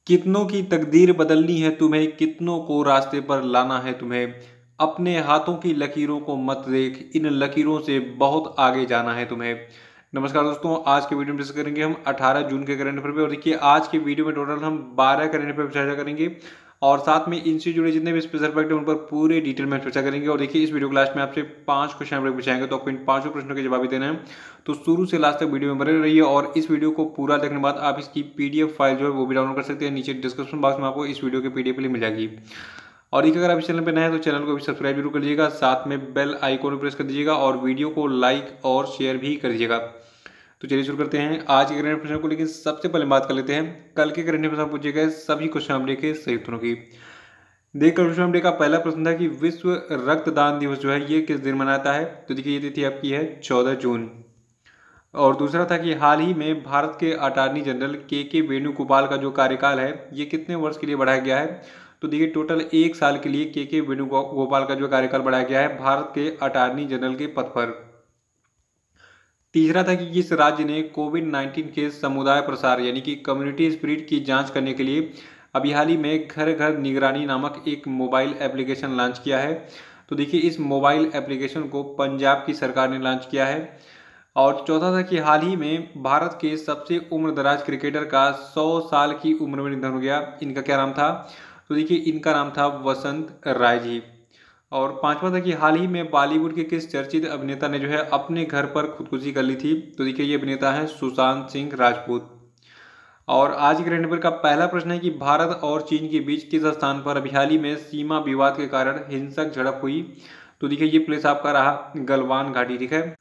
कितनों की तकदीर बदलनी है तुम्हें, कितनों को रास्ते पर लाना है तुम्हें। अपने हाथों की लकीरों को मत देख, इन लकीरों से बहुत आगे जाना है तुम्हें। नमस्कार दोस्तों, आज के वीडियो में डिस्कस करेंगे हम 18 जून के करंट अफेयर पे। और देखिए आज की वीडियो में टोटल हम 12 करंट अफेयर पर चर्चा करेंगे और साथ में इनसे जुड़े जितने भी स्पेशल फैक्ट हैं उन पर पूरे डिटेल में चर्चा करेंगे। और देखिए इस वीडियो क्लास में आपसे 5 क्वेश्चन पूछाएंगे, तो आपको इन 5 प्रश्नों के जवाब भी देना है। तो शुरू से लास्ट तक वीडियो में बने रहिए और इस वीडियो को पूरा देखने के बाद आप इसकी पीडीएफ फाइल जो है वो भी डाउनलोड कर सकते हैं। नीचे डिस्क्रिप्शन बॉक्स में आपको इस वीडियो की पीडीएफ लिंक मिल जाएगी। और एक अगर आप इस चैनल पर नए हैं तो चैनल को भी सब्सक्राइब जरूर कर लीजिएगा, साथ में बेल आइकॉन प्रेस कर दीजिएगा और वीडियो को लाइक और शेयर भी कर दीजिएगा। तो चलिए शुरू करते हैं आज के करंट अफेयर को। लेकिन सबसे पहले बात कर लेते हैं कल के करंट अफेयर पूछे गए सभी क्वेश्चन अपडेट के सही उत्तरों की। देखिए क्वेश्चन अपडेट का पहला प्रश्न था कि विश्व रक्तदान दिवस जो है ये किस दिन मनाता है। तो देखिए ये तिथि आपकी है 14 जून। और दूसरा था कि हाल ही में भारत के अटॉर्नी जनरल के वेणुगोपाल का जो कार्यकाल है ये कितने वर्ष के लिए बढ़ाया गया है। तो देखिए टोटल 1 साल के लिए के वेणुगोपाल का जो कार्यकाल बढ़ाया गया है भारत के अटॉर्नी जनरल के पद पर। तीसरा था कि किस राज्य ने कोविड-19 के समुदाय प्रसार यानी कि कम्युनिटी स्प्रेड की जांच करने के लिए अभी हाल ही में घर घर निगरानी नामक एक मोबाइल एप्लीकेशन लॉन्च किया है। तो देखिए इस मोबाइल एप्लीकेशन को पंजाब की सरकार ने लॉन्च किया है। और चौथा था कि हाल ही में भारत के सबसे उम्रदराज क्रिकेटर का 100 साल की उम्र में निधन हो गया। इनका क्या नाम था। तो देखिए इनका नाम था वसंत राय जी। और पांचवा था कि हाल ही में बॉलीवुड के किस चर्चित अभिनेता ने जो है अपने घर पर खुदकुशी कर ली थी। तो देखिए ये अभिनेता है सुशांत सिंह राजपूत। और आज के करंट अफेयर का पहला प्रश्न है कि भारत और चीन के बीच किस स्थान पर अभी हाल ही में सीमा विवाद के कारण हिंसक झड़प हुई। तो देखिए ये प्लेस आपका रहा गलवान घाटी, ठीक है।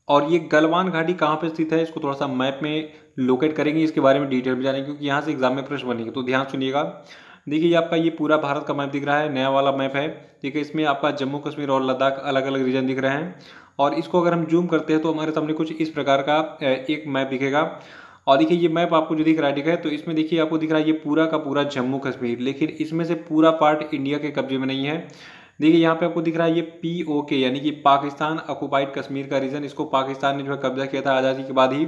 और ये गलवान घाटी कहाँ पे स्थित है इसको थोड़ा सा मैप में लोकेट करेंगे, इसके बारे में डिटेल में जानेंगे क्योंकि यहाँ से एग्जाम में प्रश्न बनेंगे। तो ध्यान सुनिएगा। देखिए ये आपका ये पूरा भारत का मैप दिख रहा है, नया वाला मैप है, ठीक है। इसमें आपका जम्मू कश्मीर और लद्दाख अलग अलग रीजन दिख रहे हैं। और इसको अगर हम जूम करते हैं तो हमारे सामने कुछ इस प्रकार का एक मैप दिखेगा। और देखिए ये मैप आपको जो दिख रहा है, ठीक है, तो इसमें देखिए आपको दिख रहा है ये पूरा का पूरा जम्मू कश्मीर, लेकिन इसमें से पूरा पार्ट इंडिया के कब्जे में नहीं है। देखिए यहाँ पे आपको दिख रहा है ये POK यानी कि पाकिस्तान ऑक्युपाइड कश्मीर का रीजन, इसको पाकिस्तान ने जो है कब्जा किया था आज़ादी के बाद ही।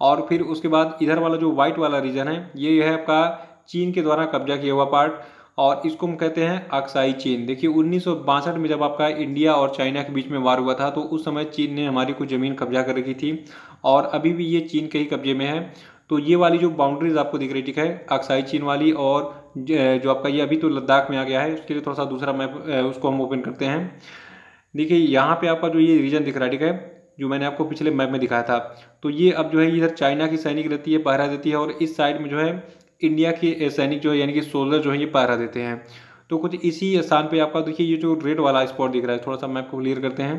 और फिर उसके बाद इधर वाला जो व्हाइट वाला रीजन है ये है आपका चीन के द्वारा कब्जा किया हुआ पार्ट, और इसको हम कहते हैं अक्साई चीन। देखिए 1962 में जब आपका इंडिया और चाइना के बीच में वार हुआ था तो उस समय चीन ने हमारी कुछ ज़मीन कब्जा कर रखी थी और अभी भी ये चीन के ही कब्जे में है। तो ये वाली जो बाउंड्रीज आपको दिख रही, ठीक है, अक्साई चीन वाली, और जो आपका ये अभी तो लद्दाख में आ गया है, उसके लिए थोड़ा सा दूसरा मैप उसको हम ओपन करते हैं। देखिए यहाँ पे आपका जो ये रीजन दिख रहा है, ठीक है, जो मैंने आपको पिछले मैप में दिखाया था, तो ये अब जो है इधर चाइना की सैनिक रहती है, पहरा देती है, और इस साइड में जो है इंडिया के सैनिक जो है यानी कि सोल्जर जो है ये पहरा देते हैं। तो कुछ इसी स्थान पे आपका देखिए ये जो रेड वाला स्पॉट दिख रहा है, थोड़ा सा मैप को क्लियर करते हैं।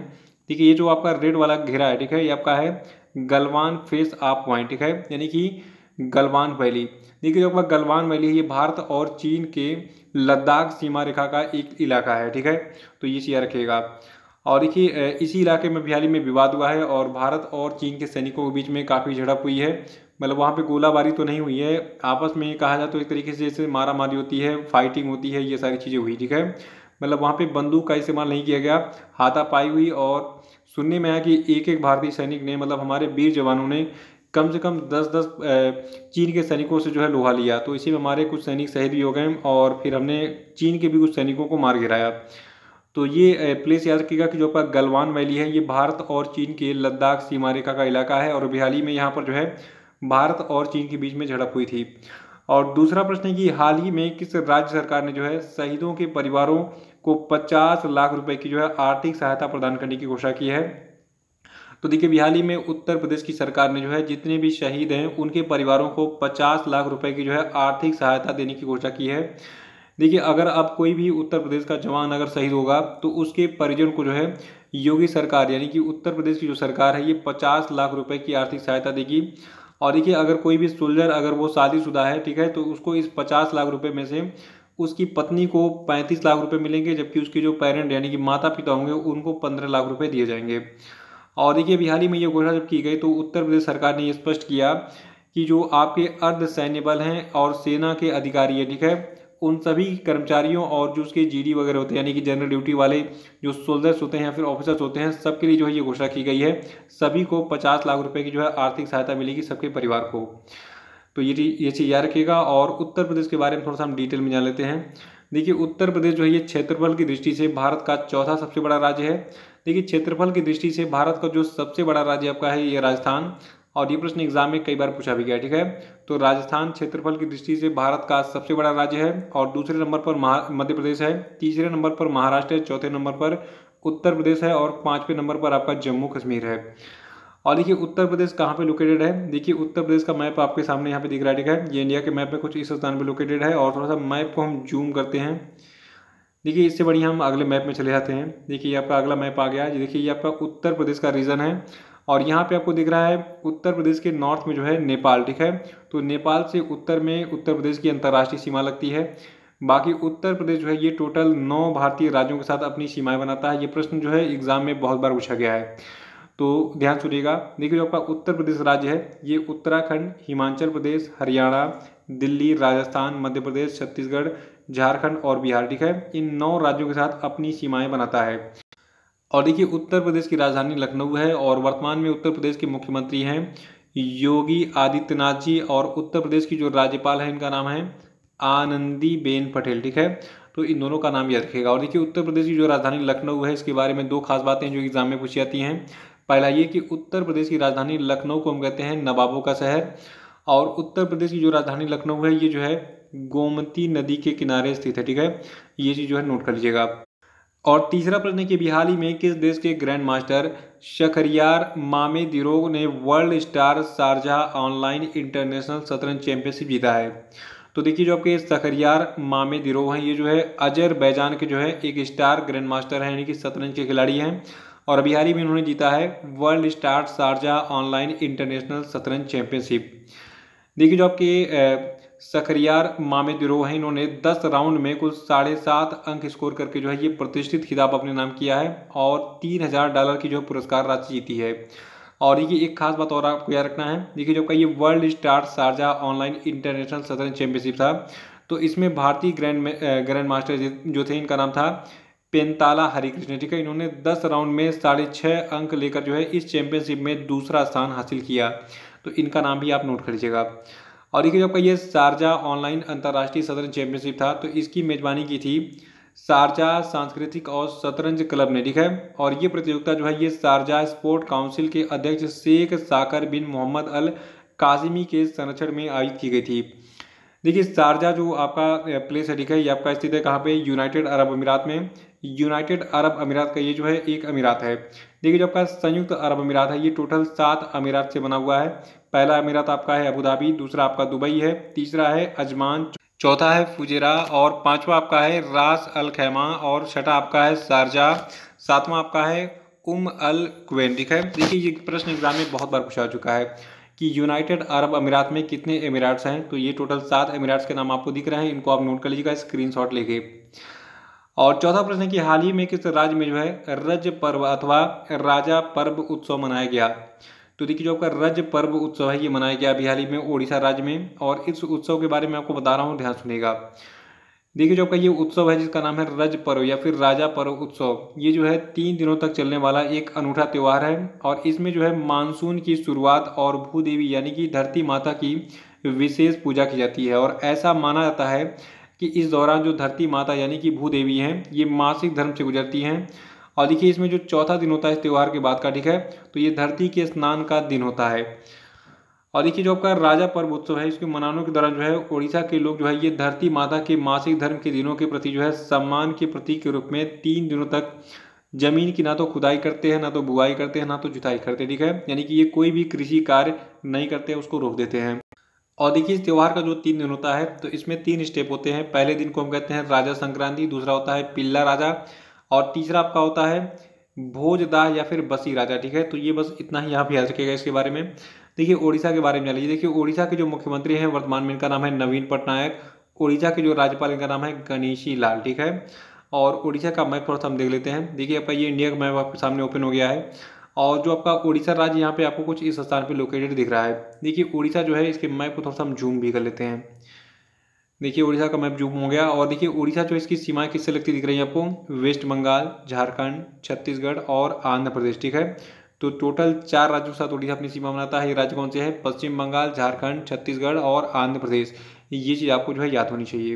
देखिए ये जो आपका रेड वाला घेरा है, ठीक है, ये आपका है गलवान फेस ऑफ पॉइंट, ठीक है, यानी कि गलवान वैली। देखिए जो आपका गलवान वैली है ये भारत और चीन के लद्दाख सीमा रेखा का एक इलाका है, ठीक है, तो ये चीज़ रखिएगा। और देखिए इसी इलाके में हाल ही में विवाद हुआ है और भारत और चीन के सैनिकों के बीच में काफ़ी झड़प हुई है। मतलब वहाँ पे गोलाबारी तो नहीं हुई है, आपस में कहा जाए तो एक तरीके से जैसे मारा मारी होती है, फाइटिंग होती है, ये सारी चीज़ें हुई, ठीक है। मतलब वहाँ पे बंदूक का इस्तेमाल नहीं किया गया, हाथापाई हुई। और सुनने में आया कि एक एक भारतीय सैनिक ने, मतलब हमारे वीर जवानों ने कम से कम 10-10 चीन के सैनिकों से जो है लोहा लिया। तो इसी में हमारे कुछ सैनिक शहीद भी हो गए और फिर हमने चीन के भी कुछ सैनिकों को मार गिराया। तो ये प्लेस याद रखिएगा कि जो आपका गलवान वैली है ये भारत और चीन के लद्दाख सीमा रेखा का इलाका है और हाल ही में यहाँ पर जो है भारत और चीन के बीच में झड़प हुई थी। और दूसरा प्रश्न है कि हाल ही में किस राज्य सरकार ने जो है शहीदों के परिवारों को 50 लाख रुपए की जो है आर्थिक सहायता प्रदान करने की घोषणा की है। तो देखिए हाल ही में उत्तर प्रदेश की सरकार ने जो है जितने भी शहीद हैं उनके परिवारों को 50 लाख रुपए की जो है आर्थिक सहायता देने की घोषणा की है। देखिए अगर अब कोई भी उत्तर प्रदेश का जवान अगर शहीद होगा तो उसके परिजन को जो है योगी सरकार यानी कि उत्तर प्रदेश की जो सरकार है ये 50 लाख रुपए की आर्थिक सहायता देगी। और देखिए अगर कोई भी सोल्जर अगर वो शादीशुदा है, ठीक है, तो उसको इस 50 लाख रुपए में से उसकी पत्नी को 35 लाख रुपए मिलेंगे, जबकि उसके जो पेरेंट यानी कि माता पिता होंगे उनको 15 लाख रुपए दिए जाएंगे। और देखिए अभी हाल ही में ये घोषणा जब की गई तो उत्तर प्रदेश सरकार ने ये स्पष्ट किया कि जो आपके अर्ध सैन्य बल हैं और सेना के अधिकारी है, ठीक है, उन सभी कर्मचारियों और जो उसके GD वगैरह होते हैं यानी कि जनरल ड्यूटी वाले जो सोल्जर्स होते हैं या फिर ऑफिसर्स होते हैं, सबके लिए जो है ये घोषणा की गई है। सभी को 50 लाख रुपए की जो है आर्थिक सहायता मिलेगी, सबके परिवार को। तो ये चीज़ याद रखिएगा। और उत्तर प्रदेश के बारे में थोड़ा सा हम डिटेल में जान लेते हैं। देखिए उत्तर प्रदेश जो है ये क्षेत्रफल की दृष्टि से भारत का चौथा सबसे बड़ा राज्य है। देखिए क्षेत्रफल की दृष्टि से भारत का जो सबसे बड़ा राज्य आपका है ये राजस्थान, और ये प्रश्न एग्जाम में कई बार पूछा भी गया, ठीक है। तो राजस्थान क्षेत्रफल की दृष्टि से भारत का सबसे बड़ा राज्य है। और दूसरे नंबर पर मध्य प्रदेश है, तीसरे नंबर पर महाराष्ट्र है, चौथे नंबर पर उत्तर प्रदेश है, और पांचवें नंबर पर आपका जम्मू कश्मीर है। और देखिए उत्तर प्रदेश कहाँ पे लोकेटेड है। देखिए उत्तर प्रदेश का मैप आपके सामने यहाँ पे दिख रहा है, ठीक है। ये इंडिया के मैप में कुछ इस स्थान पे लोकेटेड है। और थोड़ा सा मैप को हम जूम करते हैं। देखिए इससे बढ़िया हम अगले मैप में चले जाते हैं। देखिए ये आपका अगला मैप आ गया। देखिए ये आपका उत्तर प्रदेश का रीजन है। और यहाँ पे आपको दिख रहा है उत्तर प्रदेश के नॉर्थ में जो है नेपाल, ठीक है। तो नेपाल से उत्तर में उत्तर प्रदेश की अंतर्राष्ट्रीय सीमा लगती है। बाकी उत्तर प्रदेश जो है ये टोटल 9 भारतीय राज्यों के साथ अपनी सीमाएं बनाता है। ये प्रश्न जो है एग्जाम में बहुत बार पूछा गया है, तो ध्यान सुनिएगा। देखिए जो आपका उत्तर प्रदेश राज्य है ये उत्तराखंड, हिमाचल प्रदेश, हरियाणा, दिल्ली, राजस्थान, मध्य प्रदेश, छत्तीसगढ़, झारखंड और बिहार, ठीक है, इन 9 राज्यों के साथ अपनी सीमाएं बनाता है। और देखिए उत्तर प्रदेश की राजधानी लखनऊ है। और वर्तमान में उत्तर प्रदेश के मुख्यमंत्री हैं योगी आदित्यनाथ जी। और उत्तर प्रदेश की जो राज्यपाल है इनका नाम है आनंदीबेन पटेल, ठीक है। तो इन दोनों का नाम याद रखिएगा। और देखिए उत्तर प्रदेश की जो राजधानी लखनऊ है इसके बारे में 2 खास बातें जो एग्जाम में पूछी जाती हैं। पहला ये कि उत्तर प्रदेश की राजधानी लखनऊ को हम कहते हैं नवाबों का शहर। और उत्तर प्रदेश की जो राजधानी लखनऊ है ये जो है गोमती नदी के किनारे स्थित है, ठीक है। ये चीज़ जो है नोट कर लीजिएगा आप। और तीसरा प्रश्न है कि हाल ही में किस देश के ग्रैंड मास्टर शखरियार मामेदिरोव ने world star Sharjah online international शतरंज चैंपियनशिप जीता है। तो देखिए जो आपके शखरियार मामेदिरोव हैं ये जो है अजरबैजान के जो है एक स्टार ग्रैंड मास्टर हैं, यानी कि शतरंज के खिलाड़ी हैं। और अभी हाल ही में उन्होंने जीता है world star Sharjah online international शतरंज चैंपियनशिप। देखिए जो आपके शखरियार मामेदिरोव हैं इन्होंने 10 राउंड में कुल $7.5 अंक स्कोर करके जो है ये प्रतिष्ठित खिताब अपने नाम किया है। और $3000 की जो पुरस्कार राशि जीती है। और देखिए एक खास बात और आपको याद रखना है। देखिए जब का ये world star Sharjah online international शतरंज चैंपियनशिप था तो इसमें भारतीय ग्रैंड मास्टर जो थे इनका नाम था पेंताला हरिकृष्ण, ठीक है। इन्होंने 10 राउंड में 6.5 अंक लेकर जो है इस चैंपियनशिप में दूसरा स्थान हासिल किया। तो इनका नाम भी आप नोट कर लीजिएगा। और देखिए जब का ये शारजाह ऑनलाइन अंतर्राष्ट्रीय शतरंज चैंपियनशिप था तो इसकी मेजबानी की थी शारजाह सांस्कृतिक और शतरंज क्लब ने, ठीक है। और ये प्रतियोगिता जो है ये शारजाह स्पोर्ट काउंसिल के अध्यक्ष शेख साकर बिन मोहम्मद अल कासिमी के संरक्षण में आयोजित की गई थी। देखिए शारजाह जो आपका प्लेस है, ठीक है, ये आपका स्थित है कहाँ पे, यूनाइटेड अरब अमीरात में। यूनाइटेड अरब अमीरात का ये जो है एक अमीरात है। देखिए जो आपका संयुक्त अरब अमीरात है ये टोटल 7 अमीरात से बना हुआ है। पहला अमीरात आपका है अबू धाबी, दूसरा आपका दुबई है, तीसरा है अजमान, चौथा है फुजेरा, और पांचवा आपका है रास अल खैमा, और छठा आपका है शारजाह, सातवां आपका है अल क्वेन, ठीक है। देखिए ये प्रश्न एग्जाम में बहुत बार पूछा चुका है कि यूनाइटेड अरब अमीरात में कितने एमिराट्स हैं। तो ये टोटल 7 एमिराट्स के नाम आपको दिख रहे हैं, इनको आप नोट कर लीजिएगा स्क्रीनशॉट लेके। और चौथा प्रश्न है कि हाल ही में किस राज्य में जो है रज पर्व अथवा राजा पर्व उत्सव मनाया गया। तो देखिए जो आपका रज पर्व उत्सव है ये मनाया गया अभी हाल ही में उड़ीसा राज्य में। और इस उत्सव के बारे में आपको बता रहा हूँ, ध्यान सुनिएगा। देखिए जो आपका ये उत्सव है जिसका नाम है रज पर्व या फिर राजा पर्व उत्सव, ये जो है 3 दिनों तक चलने वाला एक अनूठा त्यौहार है। और इसमें जो है मानसून की शुरुआत और भूदेवी यानी कि धरती माता की विशेष पूजा की जाती है। और ऐसा माना जाता है कि इस दौरान जो धरती माता यानी कि भूदेवी हैं ये मासिक धर्म से गुजरती हैं। और देखिए इसमें जो चौथा दिन होता है इस त्यौहार के बाद का, ठीक है, तो ये धरती के स्नान का दिन होता है। और देखिए जो आपका राजा पर्व उत्सव है इसको मनाने के दौरान जो है उड़ीसा के लोग जो है ये धरती माता के मासिक धर्म के दिनों के प्रति जो है सम्मान के प्रतीक के रूप में 3 दिनों तक जमीन की ना तो खुदाई करते हैं, ना तो बुआई करते हैं, ना तो जुताई करते हैं, ठीक है। यानी कि ये कोई भी कृषि कार्य नहीं करते हैं, उसको रोक देते हैं। और देखिए इस त्यौहार का जो 3 दिन होता है तो इसमें 3 स्टेप होते हैं। पहले दिन को हम कहते हैं राजा संक्रांति, दूसरा होता है पिल्ला राजा, और तीसरा आपका होता है भोजदाह या फिर बसी राजा, ठीक है। तो ये बस इतना ही आप याद रखिएगा इसके बारे में। देखिए उड़ीसा के बारे में जान लीजिए। देखिए उड़ीसा के जो मुख्यमंत्री हैं वर्तमान में इनका नाम है नवीन पटनायक। उड़ीसा के जो राज्यपाल इनका नाम है गणेशी लाल, ठीक है। और उड़ीसा का मैप थोड़ा सा हम देख लेते हैं। देखिए आपका ये इंडिया का मैप आपके सामने ओपन हो गया है। और जो आपका उड़ीसा राज्य यहाँ पे आपको कुछ इस स्थान पे लोकेटेड दिख रहा है। देखिए उड़ीसा जो है इसके मैप को थोड़ा सा हम जूम भी कर लेते हैं। देखिए उड़ीसा का मैप जूम हो गया। और देखिए उड़ीसा जो इसकी सीमाएं किससे लगती दिख रही है आपको, वेस्ट बंगाल, झारखंड, छत्तीसगढ़ और आंध्र प्रदेश, ठीक है। तो टोटल 4 राज्यों के साथ उड़ीसा अपनी सीमा बनाता है। ये राज्य कौन से हैं? पश्चिम बंगाल, झारखंड, छत्तीसगढ़ और आंध्र प्रदेश। ये चीज़ आपको जो है याद होनी चाहिए।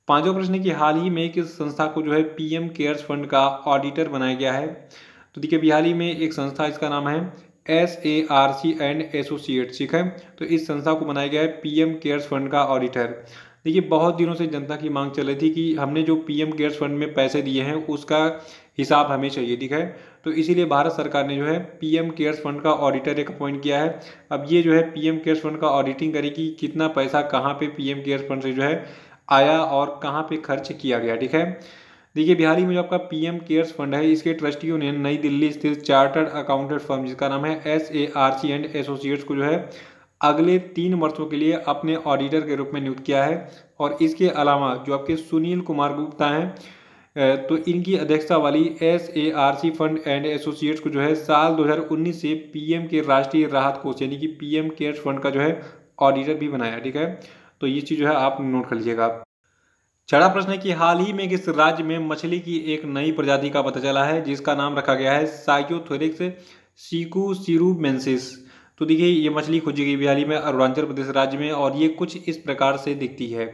पांचवा प्रश्न है कि हाल ही में किस संस्था को जो है पीएम केयर्स फंड का ऑडिटर बनाया गया है? तो देखिए हाल ही में एक संस्था, इसका नाम है SARC एंड एसोसिएट्स, ठीक है। तो इस संस्था को बनाया गया है पीएम केयर्स फंड का ऑडिटर। देखिए बहुत दिनों से जनता की मांग चल रही थी कि हमने जो पीएम केयर्स फंड में पैसे दिए हैं उसका हिसाब हमें चाहिए, ठीक है। तो इसीलिए भारत सरकार ने जो है पीएम केयर्स फंड का ऑडिटर एक अपॉइंट किया है। अब ये जो है पीएम केयर्स फंड का ऑडिटिंग करेगी, कितना पैसा कहाँ पे पीएम केयर्स फंड से जो है आया और कहाँ पे खर्च किया गया, ठीक है। देखिए बिहार में जो आपका पीएम केयर्स फंड है, इसके ट्रस्टियों ने नई दिल्ली स्थित चार्टर्ड अकाउंटेंट फर्म जिसका नाम है SARC एंड एसोसिएट्स को जो है अगले 3 वर्षों के लिए अपने ऑडिटर के रूप में नियुक्त किया है। और इसके अलावा जो आपके सुनील कुमार गुप्ता हैं, तो इनकी अध्यक्षता वाली SARC फंड एंड एसोसिएट्स को जो है साल 2019 से पीएम के राष्ट्रीय राहत कोष यानी कि पीएम केयर्स फंड का जो है ऑडिटर भी बनाया, ठीक है। तो ये चीज़ जो है आप नोट कर लीजिएगा। छठा प्रश्न है कि हाल ही में किस राज्य में मछली की एक नई प्रजाति का पता चला है जिसका नाम रखा गया है साइक्योथोरिक्स सिकुसिरुमेंसिस। तो देखिए ये मछली खोजी गई हाल ही में अरुणाचल प्रदेश राज्य में और ये कुछ इस प्रकार से दिखती है।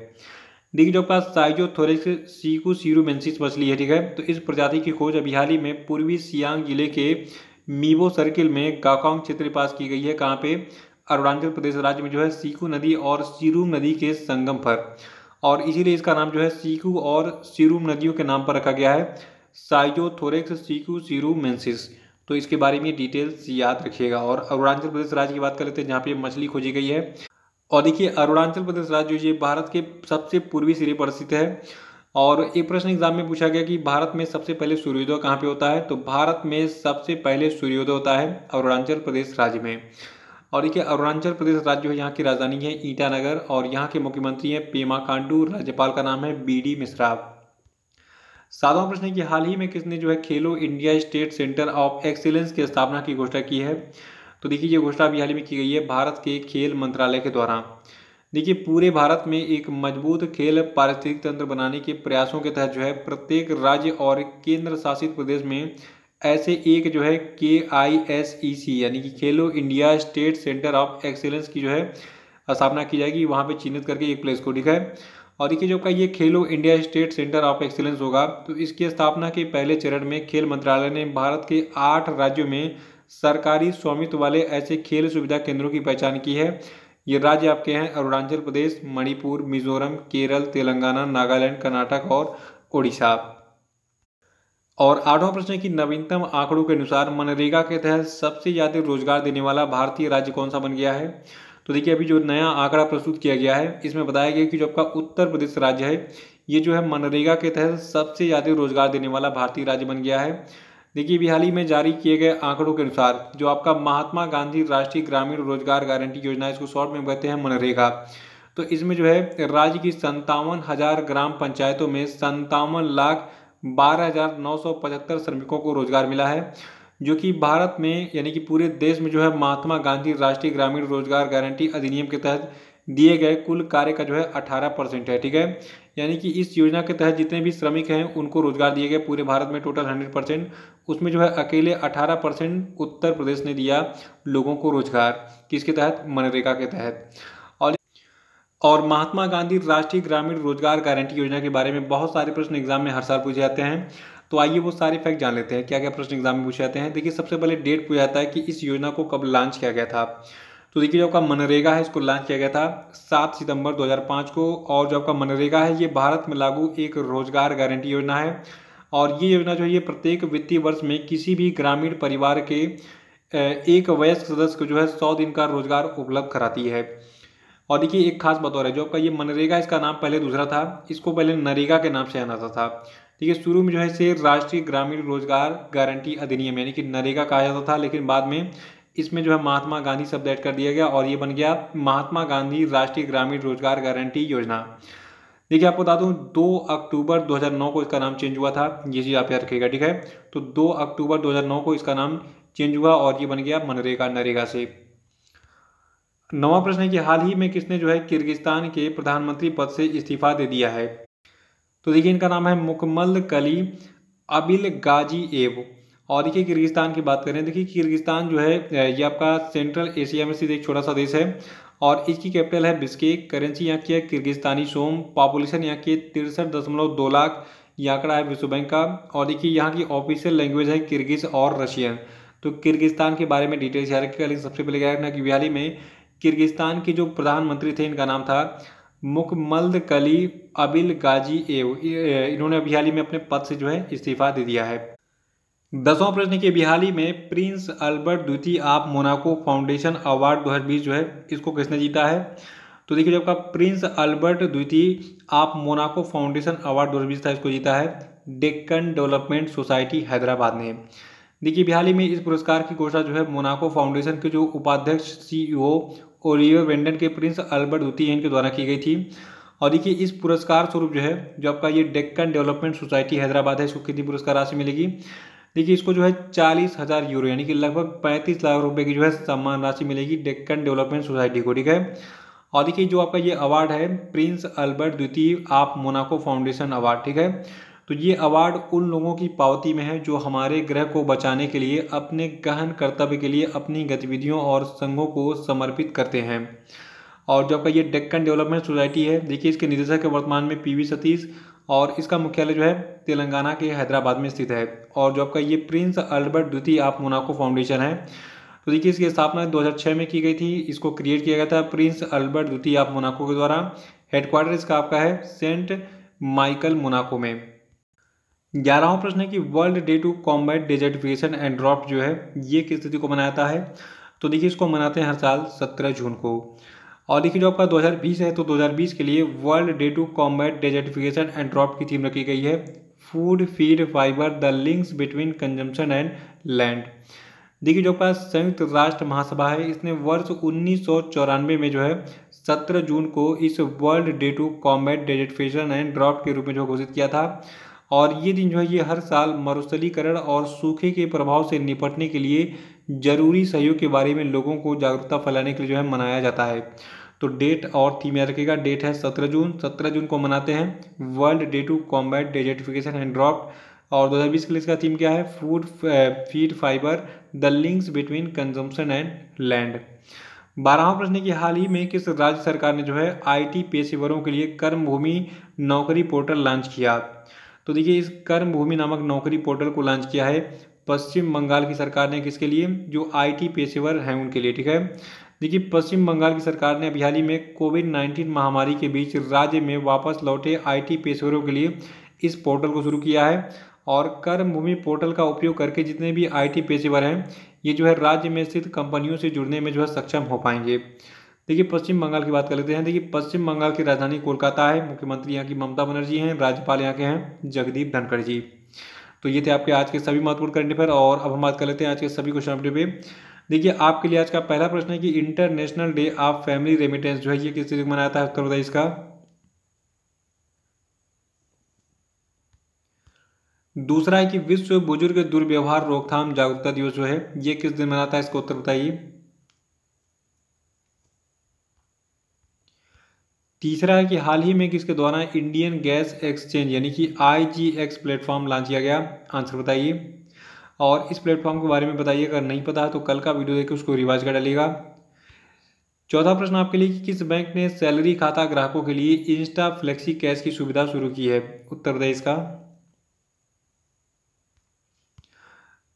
देखिए जो पास साइक्योथोरिक्स सिकुसिरुमेंसिस मछली है, ठीक है। तो इस प्रजाति की खोज अभी हाल ही में पूर्वी सियांग जिले के मीबो सर्किल में गाकांग क्षेत्र के पास की गई है। कहाँ पे? अरुणाचल प्रदेश राज्य में जो है सीकू नदी और सिरुम नदी के संगम पर, और इसीलिए इसका नाम जो है सीकू और सिरुम नदियों के नाम पर रखा गया है साइक्योथोरिक्स सिकुसिरुमेंसिस। तो इसके बारे में डिटेल्स याद रखिएगा। और अरुणाचल प्रदेश राज्य की बात कर लेते हैं जहाँ पे मछली खोजी गई है। और देखिए अरुणाचल प्रदेश राज्य जो ये भारत के सबसे पूर्वी सिरे पर स्थित है। और एक प्रश्न एग्जाम में पूछा गया कि भारत में सबसे पहले सूर्योदय कहाँ पे होता है? तो भारत में सबसे पहले सूर्योदय होता है अरुणाचल प्रदेश राज्य में। और देखिए अरुणाचल प्रदेश राज्य है, यहाँ की राजधानी है ईटानगर और यहाँ के मुख्यमंत्री हैं पेमा खांडू, राज्यपाल का नाम है BD मिश्रा। सातवां प्रश्न है कि हाल ही में किसने जो है खेलो India state centre of excellence की स्थापना की घोषणा की है? तो देखिए ये घोषणा अभी हाल ही में की गई है भारत के खेल मंत्रालय के द्वारा। देखिए पूरे भारत में एक मजबूत खेल पारिस्थितिक तंत्र बनाने के प्रयासों के तहत जो है प्रत्येक राज्य और केंद्र शासित प्रदेश में ऐसे एक जो है KISEC यानी कि खेलो India state centre of excellence की जो है स्थापना की जाएगी, वहाँ पे चिन्हित करके एक प्लेस को, ठीक है। और देखिए जो का ये खेलो India state centre of excellence होगा, तो इसकी स्थापना के पहले चरण में खेल मंत्रालय ने भारत के 8 राज्यों में सरकारी स्वामित्व वाले ऐसे खेल सुविधा केंद्रों की पहचान की है। ये राज्य आपके हैं अरुणाचल प्रदेश, मणिपुर, मिजोरम, केरल, तेलंगाना, नागालैंड, कर्नाटक और ओडिशा। और आठवां प्रश्न है कि नवीनतम आंकड़ों के अनुसार मनरेगा के तहत सबसे ज्यादा रोजगार देने वाला भारतीय राज्य कौन सा बन गया है? तो देखिए अभी जो नया आंकड़ा प्रस्तुत किया गया है इसमें बताया गया कि जो आपका उत्तर प्रदेश राज्य है ये जो है मनरेगा के तहत सबसे ज्यादा रोजगार देने वाला भारतीय राज्य बन गया है। देखिए अभी हाल ही में जारी किए गए आंकड़ों के अनुसार जो आपका महात्मा गांधी राष्ट्रीय ग्रामीण रोजगार गारंटी योजना, इसको शॉर्ट में कहते हैं मनरेगा, तो इसमें जो है राज्य की 57,000 ग्राम पंचायतों में 57,12,975 श्रमिकों को रोजगार मिला है, जो कि भारत में यानी कि पूरे देश में जो है महात्मा गांधी राष्ट्रीय ग्रामीण रोजगार गारंटी अधिनियम के तहत दिए गए कुल कार्य का जो है 18% है, ठीक है। यानी कि इस योजना के तहत जितने भी श्रमिक हैं उनको रोजगार दिए गए पूरे भारत में टोटल 100%, उसमें जो है अकेले 18% उत्तर प्रदेश ने दिया लोगों को रोजगार, किसके तहत? मनरेगा के तहत। और महात्मा गांधी राष्ट्रीय ग्रामीण रोजगार गारंटी योजना के बारे में बहुत सारे प्रश्न एग्जाम में हर साल पूछे जाते हैं, तो आइए वो सारे फैक्ट जान लेते हैं क्या क्या प्रश्न एग्जाम में पूछे जाते हैं। देखिए सबसे पहले डेट पूछा जाता है कि इस योजना को कब लॉन्च किया गया था। तो देखिए जो आपका मनरेगा है इसको लॉन्च किया गया था 7 सितंबर 2005 को। और जो आपका मनरेगा है ये भारत में लागू एक रोजगार गारंटी योजना है। और ये योजना जो है ये प्रत्येक वित्तीय वर्ष में किसी भी ग्रामीण परिवार के एक वयस्क सदस्य को जो है 100 दिन का रोजगार उपलब्ध कराती है। और देखिए एक खास बात और है, जो आपका ये मनरेगा इसका नाम पहले दूसरा था, इसको पहले नरेगा के नाम से जाना जाता था। ठीक है, शुरू में जो है इसे राष्ट्रीय ग्रामीण रोजगार गारंटी अधिनियम यानी कि नरेगा कहा जाता था, लेकिन बाद में इसमें जो है महात्मा गांधी शब्द ऐड कर दिया गया और ये बन गया महात्मा गांधी राष्ट्रीय ग्रामीण रोजगार गारंटी योजना। देखिए आपको बता दूं 2 अक्टूबर 2009 को इसका नाम चेंज हुआ था, ये चीज़ आप याद रखिएगा, ठीक है। तो 2 अक्टूबर 2009 को इसका नाम चेंज हुआ और ये बन गया मनरेगा, नरेगा से। 9वां प्रश्न है कि हाल ही में किसने जो है किर्गिस्तान के प्रधानमंत्री पद से इस्तीफा दे दिया है। तो देखिए इनका नाम है मुकम्मल कली अबिलगाजीएव। और देखिए किर्गिस्तान की बात करें, देखिए किर्गिस्तान जो है ये आपका सेंट्रल एशिया में स्थित एक छोटा सा देश है और इसकी कैपिटल है बिश्केक। करेंसी यहाँ की है किर्गिस्तानी सोम। पॉपुलेशन यहाँ की 63.2 लाख ये आंकड़ा है विश्व बैंक का। और देखिए यहाँ की ऑफिशियल लैंग्वेज है किर्गिज और रशियन। तो किर्गिस्तान के बारे में डिटेल्स याद रखिएगा। लेकिन सबसे पहले क्या रखना कि हाल ही में किर्गिस्तान के जो प्रधानमंत्री थे इनका नाम था मुकम्मलकली अबिलगाजीएव। इन्होंने अभी हाल ही में अपने पद से जो है इस्तीफा दे दिया है। 10वां प्रश्न की बिहाली में प्रिंस अल्बर्ट द्वितीय ऑफ मोनाको फाउंडेशन अवार्ड 2020 जो है इसको किसने जीता है? तो देखिए, जो आपका प्रिंस अल्बर्ट द्वितीय ऑफ मोनाको फाउंडेशन अवार्ड 2020 था, इसको जीता है डेक्कन डेवलपमेंट सोसाइटी हैदराबाद ने। देखिए, हाल ही में इस पुरस्कार की घोषणा जो है मोनाको फाउंडेशन के जो उपाध्यक्ष CEO ओलिवर वेंडन के प्रिंस अल्बर्ट द्वितीय इनके द्वारा की गई थी। और देखिए, इस पुरस्कार स्वरूप जो है जो आपका ये डेक्कन डेवलपमेंट सोसाइटी हैदराबाद है, इसको कितनी पुरस्कार राशि मिलेगी? देखिए, इसको जो है 40,000 यूरो यानी कि लगभग 35 लाख रुपए की जो है सम्मान राशि मिलेगी डेक्कन डेवलपमेंट सोसाइटी को, ठीक है। और देखिए, जो आपका ये अवार्ड है प्रिंस अल्बर्ट द्वितीय ऑफ मोनाको फाउंडेशन अवार्ड, ठीक है। तो ये अवार्ड उन लोगों की पावती में है जो हमारे ग्रह को बचाने के लिए अपने गहन कर्तव्य के लिए अपनी गतिविधियों और संघों को समर्पित करते हैं। और जो आपका ये डेक्कन डेवलपमेंट सोसाइटी है, देखिए इसके निदेशक वर्तमान में PV सतीश और इसका मुख्यालय जो है तेलंगाना के हैदराबाद में स्थित है। और जो आपका ये प्रिंस अल्बर्ट द्वितीय ऑफ मोनाको फाउंडेशन है, तो देखिए इसकी स्थापना 2006 में की गई थी। इसको क्रिएट किया गया था प्रिंस अल्बर्ट द्वितीय ऑफ मोनाको के द्वारा। हेडक्वार्टर इसका आपका है सेंट माइकल मोनाको में। 11वां प्रश्न है कि world day to combat desertification and drought जो है ये किस तिथि को मनाया जाता है? तो देखिए, इसको मनाते हैं हर साल 17 जून को। और देखिए, जो आपका 2020 है, तो 2020 के लिए world day to combat desertification and drought की थीम रखी गई है food feed fibre the links between consumption and land. देखिए, जो आपका संयुक्त राष्ट्र महासभा है, इसने वर्ष 1994 में जो है 17 जून को इस world day to combat desertification and drought के रूप में जो घोषित किया था। और ये दिन जो है ये हर साल मरुस्थलीकरण और सूखे के प्रभाव से निपटने के लिए जरूरी सहयोग के बारे में लोगों को जागरूकता फैलाने के लिए जो है मनाया जाता है। तो डेट और थीम याद रखिएगा। डेट है 17 जून। 17 जून को मनाते हैं world day to combat desertification and drought. और 2020 के लिए इसका थीम क्या है? Food feed fibre the links between consumption and land. 12वां प्रश्न की हाल ही में किस राज्य सरकार ने जो है IT पेशेवरों के लिए कर्मभूमि नौकरी पोर्टल लॉन्च किया? तो देखिए, इस कर्मभूमि नामक नौकरी पोर्टल को लॉन्च किया है पश्चिम बंगाल की सरकार ने। किसके लिए? जो IT पेशेवर हैं उनके लिए, ठीक है। देखिए, पश्चिम बंगाल की सरकार ने अभी हाल ही में कोविड-19 महामारी के बीच राज्य में वापस लौटे IT पेशेवरों के लिए इस पोर्टल को शुरू किया है। और कर्मभूमि पोर्टल का उपयोग करके जितने भी IT पेशेवर हैं ये जो है राज्य में स्थित कंपनियों से जुड़ने में जो है सक्षम हो पाएंगे। देखिए, पश्चिम बंगाल की बात कर लेते हैं। देखिए, पश्चिम बंगाल की राजधानी कोलकाता है। मुख्यमंत्री यहाँ की ममता बनर्जी हैं। राज्यपाल यहाँ के हैं जगदीप धनखड़ जी। तो ये थे आपके आज के सभी महत्वपूर्ण करंट अफेयर। और अब हम बात कर लेते हैं आज के सभी क्वेश्चन अपडेट पे। देखिए, आपके लिए आज का पहला प्रश्न है कि international day of family remittance जो है ये किस तिथि को मनाया जाता है? उत्तर बताइए इसका। दूसरा है कि विश्व बुजुर्ग दुर्व्यवहार रोकथाम जागरूकता दिवस जो है ये किस दिन मनाता है? इसको उत्तर बताइए। तीसरा है कि हाल ही में किसके द्वारा इंडियन गैस एक्सचेंज यानी कि IGX प्लेटफॉर्म लॉन्च किया गया? आंसर बताइए। और इस प्लेटफॉर्म के बारे में बताइए, अगर नहीं पता तो कल का वीडियो देखकर उसको रिवाइज कर डालिएगा। चौथा प्रश्न आपके लिए कि किस बैंक ने सैलरी खाता ग्राहकों के लिए इंस्टा फ्लेक्सी कैश की सुविधा शुरू की है? उत्तर बताइए इसका।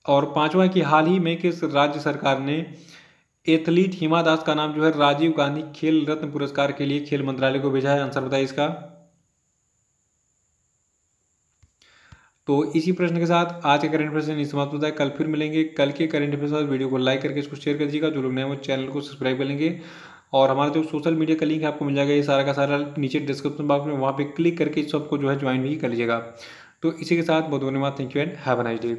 और पांचवा कि हाल ही में किस राज्य सरकार ने एथलीट हिमा दास का नाम जो है राजीव गांधी खेल रत्न पुरस्कार के लिए खेल मंत्रालय को भेजा है? आंसर बताइए इसका। तो इसी प्रश्न के साथ आज के करंट अफेयर समाप्त होता है। कल फिर मिलेंगे। कल के करंट अफेयर के साथ वीडियो को लाइक करके इसको शेयर कर दीजिएगा। जो लोग नए वो चैनल को सब्सक्राइब कर लेंगे। और हमारा जो सोशल मीडिया का लिंक है आपको मिल जाएगा ये सारा का सारा नीचे डिस्क्रिप्शन बॉक्स में, वहाँ पे क्लिक करके सबको जो है ज्वाइन भी कर लीजिएगा। तो इसी के साथ बहुत धन्यवाद। Thank you and have a nice day.